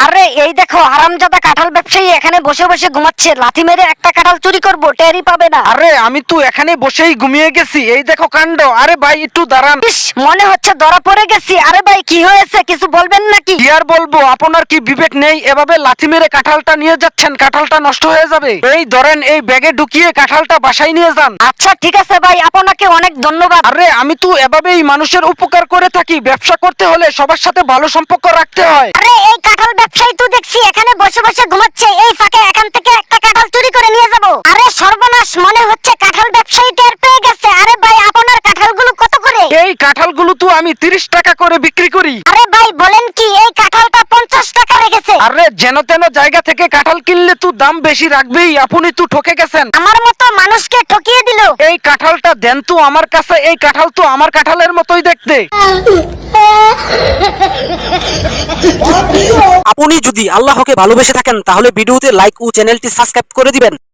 আরে এই দেখো হারামজাদা কাঁঠাল ব্যবসায়ী এখানে বসে বসে ঘুমাচ্ছে, লাথি মেরে একটা কাঁঠাল চুরি করব, টেরই পাবে না। আরে আমি তো এখানে বসেই ঘুমিয়ে গেছি, এই দেখো কাণ্ড। আরে ভাই একটু দাঁড়ান। ইস, মনে হচ্ছে ধরা পড়ে গেছি। আরে ভাই কি হয়েছে, কিছু বলবেন নাকি? কি আর বলবো, আপনার কি বিবেক নেই? এভাবে লাথি মেরে কাঁঠালটা নিয়ে যাচ্ছেন, কাঁঠালটা নষ্ট হয়ে যাবে। এই ধরেন, এই ব্যাগে ঢুকিয়ে কাঁঠালটা বাসায় নিয়ে যান। আচ্ছা ঠিক আছে ভাই, আপনাকে অনেক ধন্যবাদ। আরে আমি তো এভাবেই মানুষের উপকার করে থাকি। ব্যবসা করতে হলে সবার সাথে ভালো সম্পর্ক রাখতে হয়। আরে এই কাঁঠাল ব্যবসায়ী তো দেখছি এখানে বসে বসে ঘুমাচ্ছে, এই ফাঁকে এখান থেকে একটা কাঁঠাল চুরি করে নিয়ে যাব। আরে সর্বনাশ, মনে হচ্ছে কাঁঠাল ব্যবসায়ী টের পেয়ে গেছে। আরে ভাই আপনার কাঁঠালগুলো কত করে? এই কাঁঠালগুলো তো আমি 30 টাকা করে বিক্রি করি। আরে ভাই বলেন কি, এই কাঁঠালটা 50 টাকা রেখেছে। আরে যেন তেন জায়গা থেকে কাঁঠাল কিনলে তো দাম বেশি রাখবেই, আপনি তো ঠকে গেছেন। আমার মতো মানুষকে ঠকিয়ে দিল। এই কাঁঠালটা দেন তো আমার কাছে, এই কাঁঠাল তো আমার কাঁঠালের মতোই দেখতে। আপনি যদি আল্লাহকে ভালোবেসে থাকেন তাহলে ভিডিওতে লাইক ও চ্যানেলটি সাবস্ক্রাইব করে দিবেন।